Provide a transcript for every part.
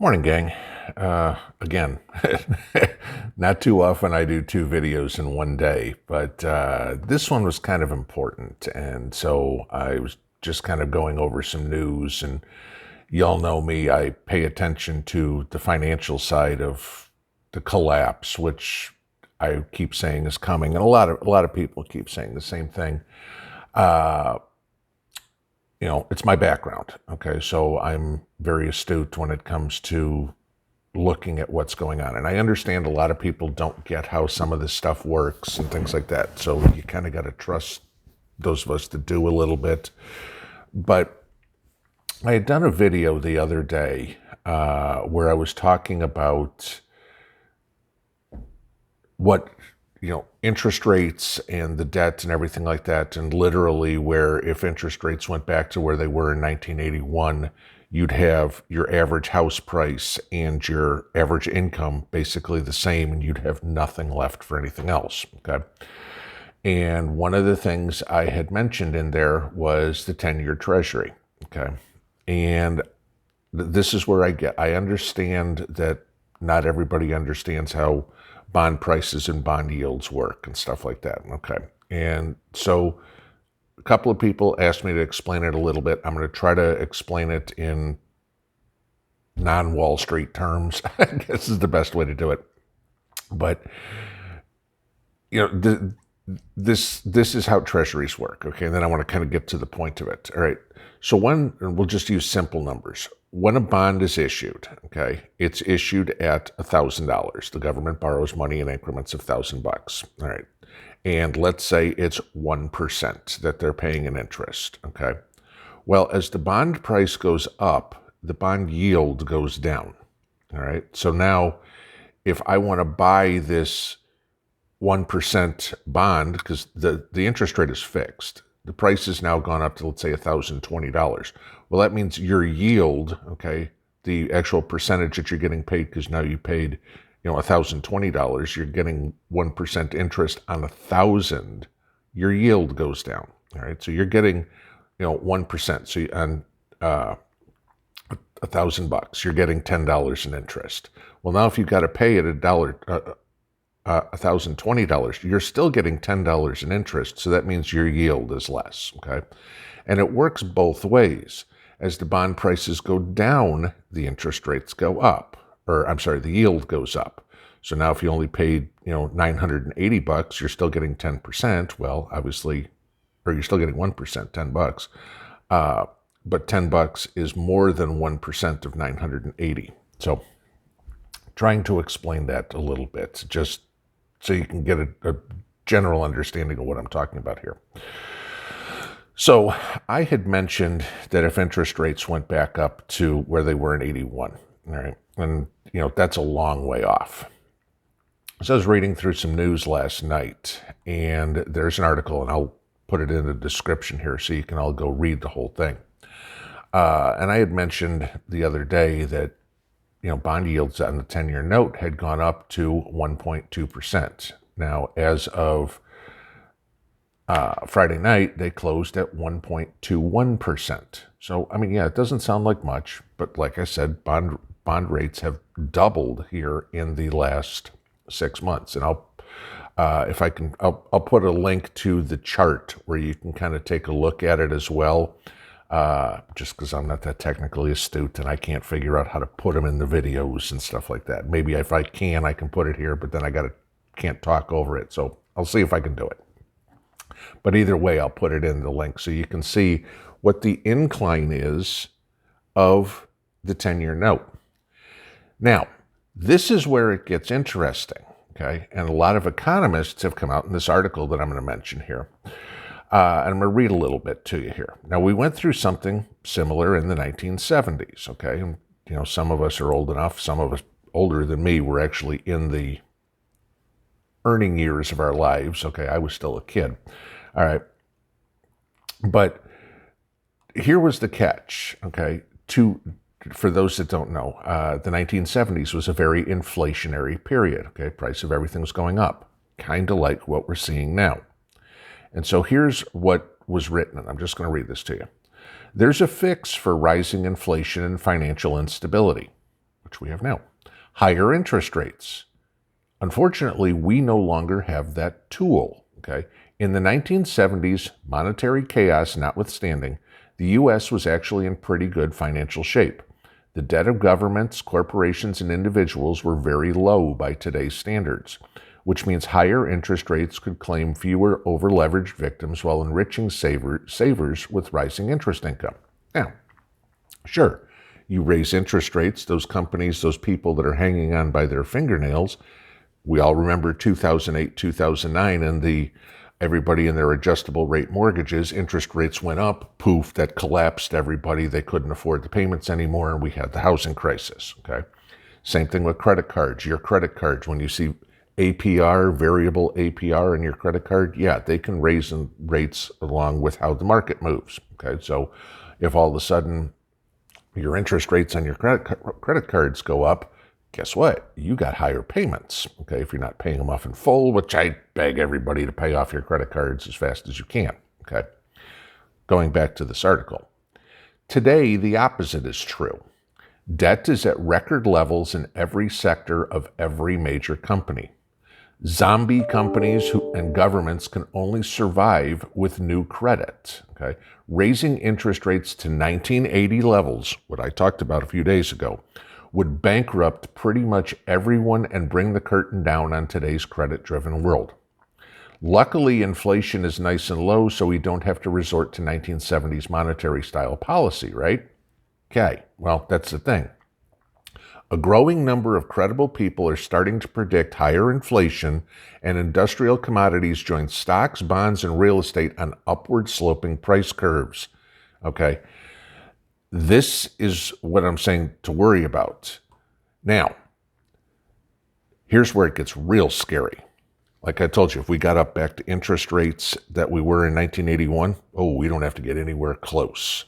Morning, gang. Again, not too often I do two videos in one day, but this one was kind of important. And so I was just kind of going over some news. And y'all know me, I pay attention to the financial side of the collapse, which I keep saying is coming. And a lot of people keep saying the same thing. Uh, it's my background. Okay. So I'm very astute when it comes to looking at what's going on. And I understand a lot of people don't get how some of this stuff works and things like that. So you kind of got to trust those of us to do a little bit. But I had done a video the other day where I was talking about what interest rates and the debt and everything like that, and literally where if interest rates went back to where they were in 1981, you'd have your average house price and your average income basically the same, and you'd have nothing left for anything else, okay? And one of the things I had mentioned in there was the 10-year treasury, okay? And this is where I understand that not everybody understands how bond prices and bond yields work and stuff like that. Okay. And so a couple of people asked me to explain it a little bit. I'm going to try to explain it in non-Wall Street terms. I guess is the best way to do it. But, this is how treasuries work. Okay. And then I want to kind of get to the point of it. All right. So we'll just use simple numbers. When a bond is issued, okay, it's issued at $1,000. The government borrows money in increments of $1,000. All right. And let's say it's 1% that they're paying in interest. Okay. Well, as the bond price goes up, the bond yield goes down. All right. So now if I want to buy this 1% bond, because the interest rate is fixed, the price has now gone up to, let's say, $1,020. Well, that means your yield, okay, the actual percentage that you're getting paid, because now you paid, $1,020, you're getting 1% interest on 1,000. Your yield goes down. All right, so you're getting, 1%. So on $1,000, you're getting $10 in interest. Well, now if you've got to pay it $1,020, you're still getting $10 in interest, so that means your yield is less, okay? And it works both ways. As the bond prices go down, the interest rates go up, the yield goes up. So now if you only paid, $980, you're still getting 10%. Well, obviously, or you're still getting 1%, $10. But $10 is more than 1% of 980. So trying to explain that a little bit, just so you can get a general understanding of what I'm talking about here. So I had mentioned that if interest rates went back up to where they were in 81, all right, and that's a long way off. So I was reading through some news last night, and there's an article, and I'll put it in the description here so you can all go read the whole thing. And I had mentioned the other day that bond yields on the 10-year note had gone up to 1.2%. Now, as of Friday night, they closed at 1.21%. So, it doesn't sound like much, but like I said, bond rates have doubled here in the last 6 months. And I'll put a link to the chart where you can kind of take a look at it as well. Just because I'm not that technically astute and I can't figure out how to put them in the videos and stuff like that. Maybe if I can put it here, but then I can't talk over it. So I'll see if I can do it. But either way, I'll put it in the link so you can see what the incline is of the 10-year note. Now, this is where it gets interesting, okay? And a lot of economists have come out in this article that I'm going to mention here. And I'm going to read a little bit to you here. Now, we went through something similar in the 1970s, okay? And, some of us are old enough, some of us older than me were actually in the earning years of our lives, okay? I was still a kid, all right? But here was the catch, okay? For those that don't know, the 1970s was a very inflationary period, okay? Price of everything was going up, kind of like what we're seeing now. And so here's what was written, and I'm just going to read this to you. There's a fix for rising inflation and financial instability. which we have now. Higher interest rates. Unfortunately, we no longer have that tool, okay? In the 1970s, monetary chaos notwithstanding, the U.S. was actually in pretty good financial shape. The debt of governments, corporations, and individuals were very low by today's standards, which means higher interest rates could claim fewer over-leveraged victims while enriching savers with rising interest income. Now, sure, you raise interest rates, those companies, those people that are hanging on by their fingernails. We all remember 2008, 2009, and everybody in their adjustable rate mortgages, interest rates went up, poof, that collapsed everybody. They couldn't afford the payments anymore, and we had the housing crisis, okay? Same thing with credit cards. Your credit cards, when you see APR, variable APR in your credit card, yeah, they can raise rates along with how the market moves, okay? So if all of a sudden your interest rates on your credit cards go up, guess what? You got higher payments, okay, if you're not paying them off in full, which I beg everybody to pay off your credit cards as fast as you can, okay? Going back to this article. Today, the opposite is true. Debt is at record levels in every sector of every major company. Zombie companies and governments can only survive with new credit, okay? Raising interest rates to 1980 levels, what I talked about a few days ago, would bankrupt pretty much everyone and bring the curtain down on today's credit-driven world. Luckily, inflation is nice and low, so we don't have to resort to 1970s monetary-style policy, right? Okay, well, that's the thing. A growing number of credible people are starting to predict higher inflation, and industrial commodities join stocks, bonds, and real estate on upward-sloping price curves, okay? This is what I'm saying to worry about. Now, here's where it gets real scary. Like I told you, if we got up back to interest rates that we were in 1981, oh, we don't have to get anywhere close.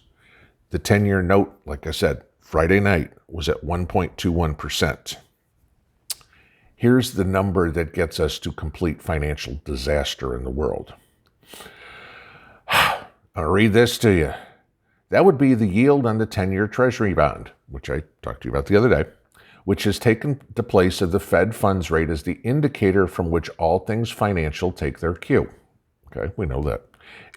The 10-year note, like I said, Friday night was at 1.21%. Here's the number that gets us to complete financial disaster in the world. I'll read this to you. That would be the yield on the 10-year Treasury bond, which I talked to you about the other day, which has taken the place of the Fed funds rate as the indicator from which all things financial take their cue. Okay, we know that.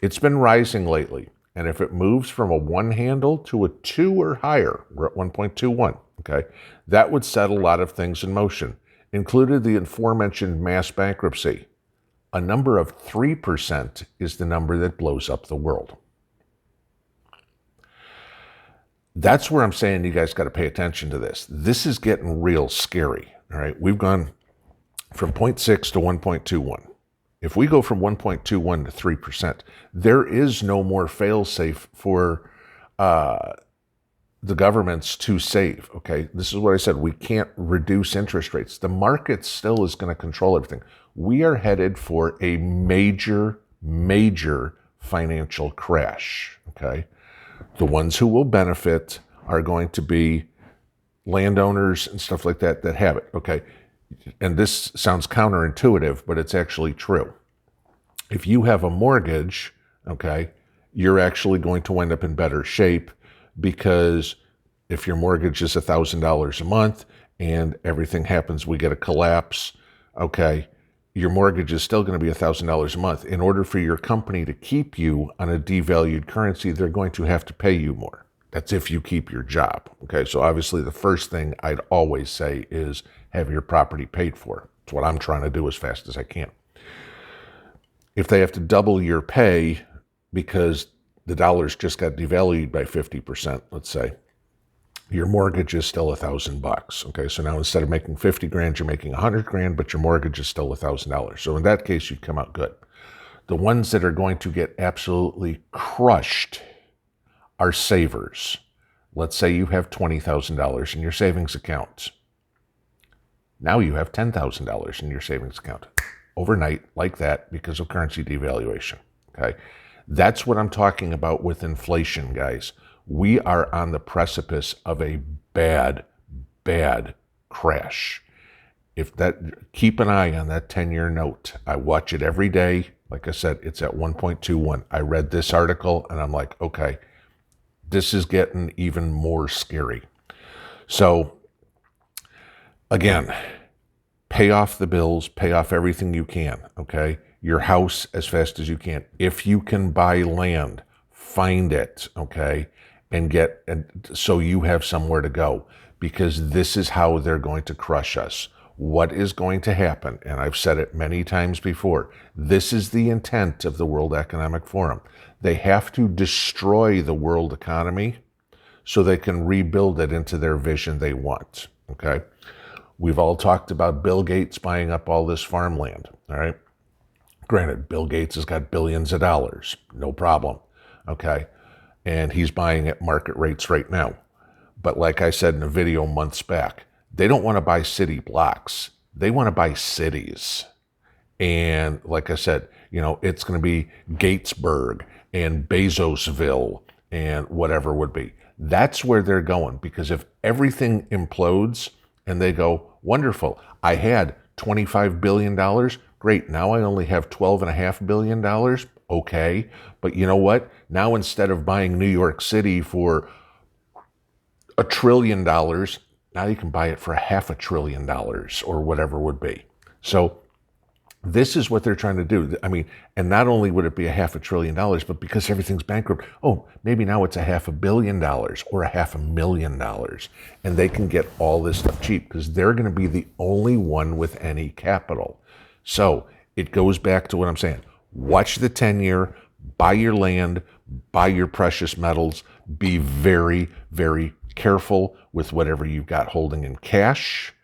It's been rising lately, and if it moves from a 1 handle to a 2 or higher, we're at 1.21, okay, that would set a lot of things in motion, included the aforementioned mass bankruptcy. A number of 3% is the number that blows up the world. That's where I'm saying you guys got to pay attention to this. This is getting real scary, all right? We've gone from 0.6 to 1.21. If we go from 1.21 to 3%, there is no more fail-safe for the governments to save, okay? This is what I said. We can't reduce interest rates. The market still is going to control everything. We are headed for a major, major financial crash, okay? The ones who will benefit are going to be landowners and stuff like that that have it, okay? And this sounds counterintuitive, but it's actually true. If you have a mortgage, okay, you're actually going to wind up in better shape because if your mortgage is $1,000 a month and everything happens, we get a collapse, okay, your mortgage is still going to be $1,000 a month. In order for your company to keep you on a devalued currency, they're going to have to pay you more. That's if you keep your job. Okay, so obviously the first thing I'd always say is have your property paid for. It's what I'm trying to do as fast as I can. If they have to double your pay because the dollar's just got devalued by 50%, let's say, your mortgage is still $1,000. Okay, so now instead of making 50 grand, you're making 100 grand, but your mortgage is still $1,000. So in that case, you come out good. The ones that are going to get absolutely crushed are savers. Let's say you have $20,000 in your savings account. Now you have $10,000 in your savings account overnight, like that, because of currency devaluation. Okay, that's what I'm talking about with inflation, guys. We are on the precipice of a bad, bad crash. Keep an eye on that 10-year note. I watch it every day. Like I said, it's at 1.21. I read this article and I'm like, okay, this is getting even more scary. So Again, pay off the bills, pay off everything you can, okay? Your house as fast as you can. If you can buy land, find it, okay? And so you have somewhere to go, because this is how they're going to crush us. What is going to happen, and I've said it many times before, this is the intent of the World Economic Forum. They have to destroy the world economy so they can rebuild it into their vision they want, okay? We've all talked about Bill Gates buying up all this farmland, all right? Granted, Bill Gates has got billions of dollars, no problem, okay? And he's buying at market rates right now. But like I said in a video months back, they don't want to buy city blocks. They want to buy cities. And like I said, you know, it's going to be Gatesburg and Bezosville and whatever would be. That's where they're going, because if everything implodes and they go, wonderful, I had $25 billion, great, now I only have $12.5 billion, okay, but you know what? Now instead of buying New York City for $1 trillion, now you can buy it for $500 billion or whatever would be. So this is what they're trying to do. I mean, and not only would it be $500 billion, but because everything's bankrupt, oh, maybe now it's $500 million or $500,000. And they can get all this stuff cheap because they're going to be the only one with any capital. So it goes back to what I'm saying. Watch the 10-year, buy your land, buy your precious metals, be very, very careful with whatever you've got holding in cash,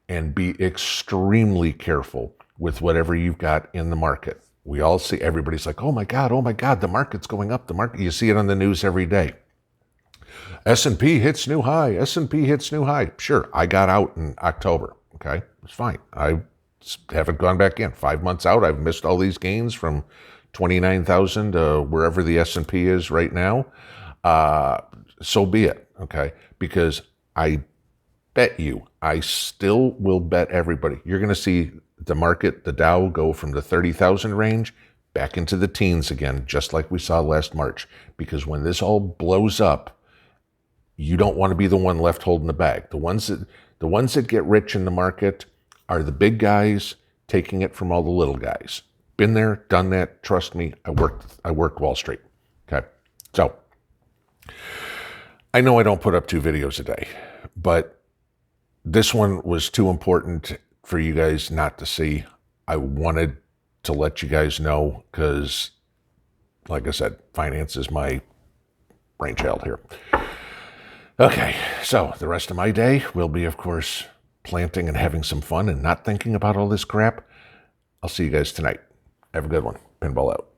and be extremely careful with whatever you've got in the market. We all see, everybody's like, oh my God, the market's going up. The market, you see it on the news every day. S&P hits new high, S&P hits new high. Sure, I got out in October, okay? It's fine. I haven't gone back in. 5 months out, I've missed all these gains from 29,000 to wherever the S&P is right now. So be it, okay? Because I bet you, I still will bet everybody, you're going to see the market, the Dow, go from the 30,000 range back into the teens again, just like we saw last March. Because when this all blows up, you don't want to be the one left holding the bag. The ones that get rich in the market are the big guys taking it from all the little guys. Been there, done that. Trust me, I worked Wall Street. Okay, so I know I don't put up 2 videos a day, but this one was too important for you guys not to see. I wanted to let you guys know because, like I said, finance is my brainchild here. Okay, so the rest of my day will be, of course, planting and having some fun and not thinking about all this crap. I'll see you guys tonight. Have a good one. Pinball out.